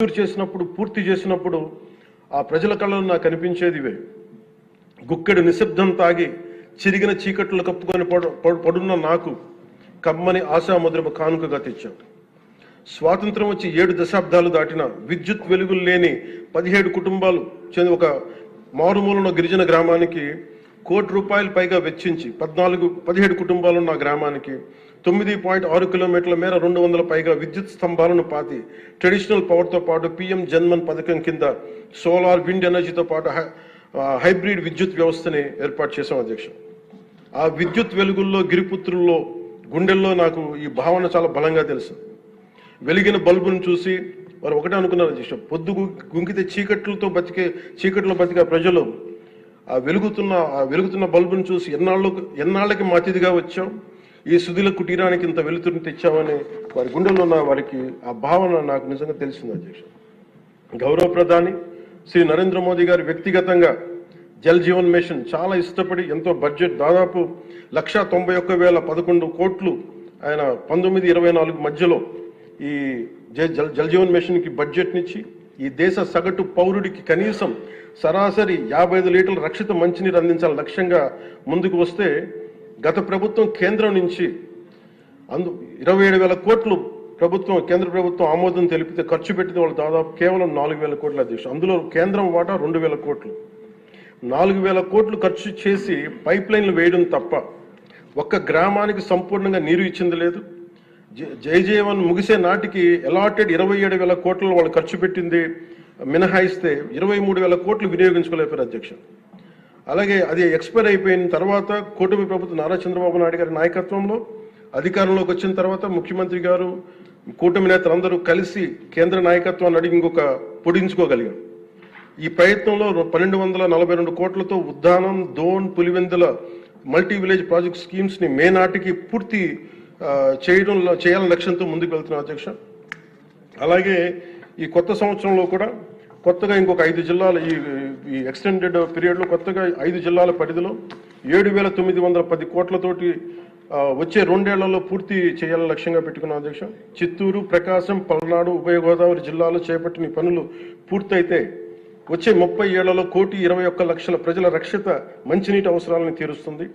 చేసినప్పుడు పూర్తి చేసినప్పుడు ఆ ప్రజల కళ్ళలో నాకు కనిపించేది ఇవే. గుక్కెడు నిశ్శబ్దం తాగి చిరిగిన చీకట్లు కప్పుకొని పడున్న నాకు కమ్మని ఆశాముద్రమ కానుకగా తెచ్చాం. స్వాతంత్రం వచ్చి 7 దశాబ్దాలు దాటిన విద్యుత్ వెలుగులు లేని 17 కుటుంబాలు చెంది ఒక మారుమూలన గిరిజన గ్రామానికి ₹1,00,00,000 పైగా వెచ్చించి 17 కుటుంబాలున్న గ్రామానికి 9.6 కిలోమీటర్ల మేర 200 పైగా విద్యుత్ స్తంభాలను పాతి ట్రెడిషనల్ పవర్తో పాటు పిఎం జన్మన్ పథకం కింద సోలార్ విండ్ ఎనర్జీతో పాటు హైబ్రిడ్ విద్యుత్ వ్యవస్థని ఏర్పాటు చేశాం అధ్యక్ష. ఆ విద్యుత్ వెలుగుల్లో గిరిపుత్రుల్లో గుండెల్లో నాకు ఈ భావన చాలా బలంగా తెలుసు. వెలిగిన బల్బును చూసి వారు ఒకటే అనుకున్నారు అధ్యక్ష, పొద్దు గుంకితే చీకట్లో బతికే ప్రజలు ఆ వెలుగుతున్న బల్బును చూసి ఎన్నాళ్ళకి మా అతిథిగా వచ్చాం, ఈ సుధీల కుటీరానికి ఇంత వెలుతురుని తెచ్చామని వారి గుండెల్లో ఉన్న వారికి ఆ భావన నాకు నిజంగా తెలిసింది అధ్యక్ష. గౌరవ ప్రధాని శ్రీ నరేంద్ర మోదీ గారు వ్యక్తిగతంగా జల్ జీవన్ మిషన్ చాలా ఇష్టపడి ఎంతో బడ్జెట్ దాదాపు 191,011 కోట్లు ఆయన 1924 మధ్యలో ఈ జల్ జీవన్ మిషన్కి బడ్జెట్నిచ్చి ఈ దేశ సగటు పౌరుడికి కనీసం సరాసరి 55 లీటర్ల రక్షిత మంచినీరు అందించాలని లక్ష్యంగా ముందుకు వస్తే గత ప్రభుత్వం కేంద్రం నుంచి 27,000 కోట్లు కేంద్ర ప్రభుత్వం ఆమోదం తెలిపితే ఖర్చు పెట్టిన వాళ్ళు దాదాపు కేవలం 4,000 కోట్ల అధ్యక్ష. అందులో కేంద్రం వాటా 2,000 కోట్లు. 4,000 కోట్లు ఖర్చు చేసి పైప్ లైన్లు వేయడం తప్ప ఒక్క గ్రామానికి సంపూర్ణంగా నీరు ఇచ్చింది లేదు. జయజీవన్ ముగిసే నాటికి అలాటెడ్ 27,000 కోట్లు వాళ్ళు ఖర్చు పెట్టింది మినహాయిస్తే 23,000 కోట్లు వినియోగించుకోలేపారు అధ్యక్ష. అలాగే అది ఎక్స్పైర్ అయిపోయిన తర్వాత కూటమి ప్రభుత్వం నారా చంద్రబాబు నాయుడు గారి నాయకత్వంలో అధికారంలోకి వచ్చిన తర్వాత ముఖ్యమంత్రి గారు కూటమి నేతలందరూ కలిసి కేంద్ర నాయకత్వాన్ని అడిగి ఇంకొక పొడించుకోగలిగాం. ఈ ప్రయత్నంలో 1,242 కోట్లతో Uddanam, Dhone, Pulivendula multi village project schemes ని మే నాటికి పూర్తి చేయాలని లక్ష్యంతో ముందుకు వెళ్తున్నాం అధ్యక్ష. అలాగే ఈ కొత్త సంవత్సరంలో కూడా కొత్తగా ఇంకొక 5 జిల్లాలు ఈ ఎక్స్టెండెడ్ పీరియడ్లో కొత్తగా 5 జిల్లాల పరిధిలో 7,910 కోట్లతోటి వచ్చే 2 ఏళ్లలో పూర్తి చేయాలని లక్ష్యంగా పెట్టుకున్నాం అధ్యక్ష. చిత్తూరు, ప్రకాశం, పల్నాడు, ఉభయ గోదావరి జిల్లాలో చేపట్టిన పనులు పూర్తయితే వచ్చే 30 ఏళ్లలో 1,21,00,000 ప్రజల రక్షిత మంచినీటి అవసరాలను తీరుస్తుంది.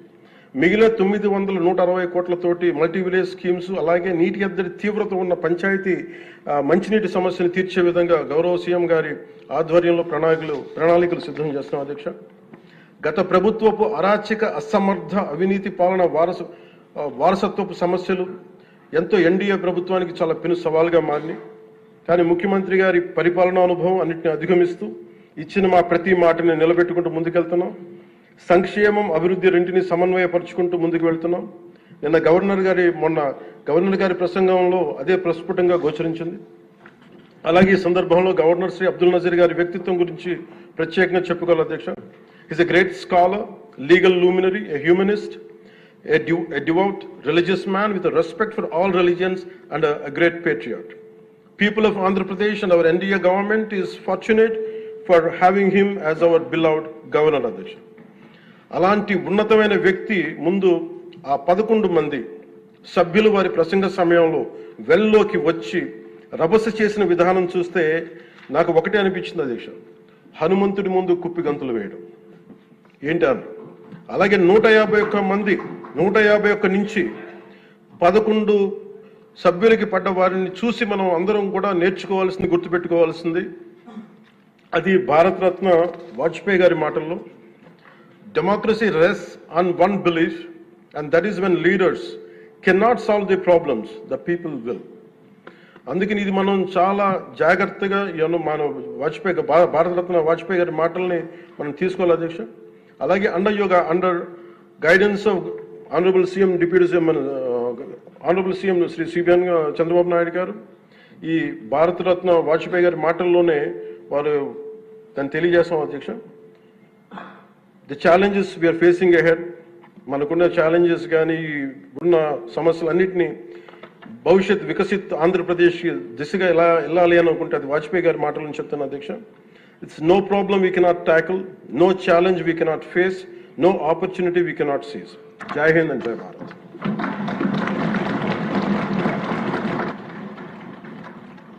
మిగిలిన 960 కోట్లతోటి మల్టీ విలేజ్ స్కీమ్స్ అలాగే నీటి ఎద్దడి తీవ్రత ఉన్న పంచాయతీ మంచినీటి సమస్యను తీర్చే విధంగా గౌరవ సీఎం గారి ఆధ్వర్యంలో ప్రణాళికలు సిద్ధం చేస్తున్నాం అధ్యక్ష. గత ప్రభుత్వపు అరాచక, అసమర్థ, అవినీతి పాలన వారసత్వపు సమస్యలు ఎంతో ఎన్డీఏ ప్రభుత్వానికి చాలా పెను సవాల్గా మారినాయి. కానీ ముఖ్యమంత్రి గారి పరిపాలనా అనుభవం అన్నింటినీ అధిగమిస్తూ ఇచ్చిన మా ప్రతి మాటని నిలబెట్టుకుంటూ ముందుకెళ్తున్నాం. సంక్షేమం, అభివృద్ధి రెంటిని సమన్వయపరుచుకుంటూ ముందుకు వెళ్తున్నాం. మొన్న గవర్నర్ గారి ప్రసంగంలో అదే ప్రస్ఫుటంగా గోచరించింది. అలాగే ఈ సందర్భంలో గవర్నర్ శ్రీ అబ్దుల్ నజీర్ గారి వ్యక్తిత్వం గురించి ప్రత్యేకంగా చెప్పుకోవాలి అధ్యక్ష. Is a great scholar, legal luminary, a humanist, a devout religious man with a respect for all religions and a great patriot. People of Andhra Pradesh and our NDA government is fortunate for having him as our beloved governor అధ్యక్ష. అలాంటి ఉన్నతమైన వ్యక్తి ముందు ఆ 11 మంది సభ్యులు వారి ప్రసంగ సమయంలో వెల్లోకి వచ్చి రభస చేసిన విధానం చూస్తే నాకు ఒకటే అనిపించింది అధ్యక్ష, హనుమంతుడి ముందు కుప్పి గంతులు వేయడం ఏంటి అని. అలాగే 151 నుంచి 11 సభ్యులకి పడ్డ వారిని చూసి మనం అందరం కూడా నేర్చుకోవాల్సింది, గుర్తుపెట్టుకోవాల్సింది అది భారతరత్న వాజ్పేయి గారి మాటల్లో, democracy rests on one belief, and that is when leaders cannot solve the problems, the people will. అందుకని ఇది మనం చాలా జాగ్రత్తగా మన భారతరత్న వాజ్పేయి గారి మాటల్ని మనం తీసుకోవాలి అధ్యక్ష. అలాగే under guidance of honourable CM Shri CBN Chandrababu Naidu గారు ఈ భారతరత్న వాజ్పేయి గారి మాటల్లోనే వారు దాన్ని తెలియజేస్తాం అధ్యక్ష. The challenges we are facing ahead, మనకున్న ఛాలెంజెస్ కానీ ఉన్న సమస్యలన్నింటినీ భవిష్యత్ వికసిత్ ఆంధ్రప్రదేశ్ దిశగా ఎలా వెళ్ళాలి అని అనుకుంటే అది వాజ్పేయి గారి మాటలను చెప్తాను అధ్యక్ష. It's no problem we cannot tackle, no challenge we cannot face, no opportunity we cannot seize. Jai Hind and జై భారత్.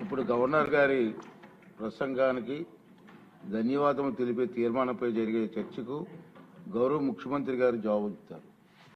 ఇప్పుడు గవర్నర్ గారి ప్రసంగానికి ధన్యవాదములు తెలిపే తీర్మానంపై జరిగే చర్చకు గౌరవ ముఖ్యమంత్రి గారు జవాబు ఇస్తారు.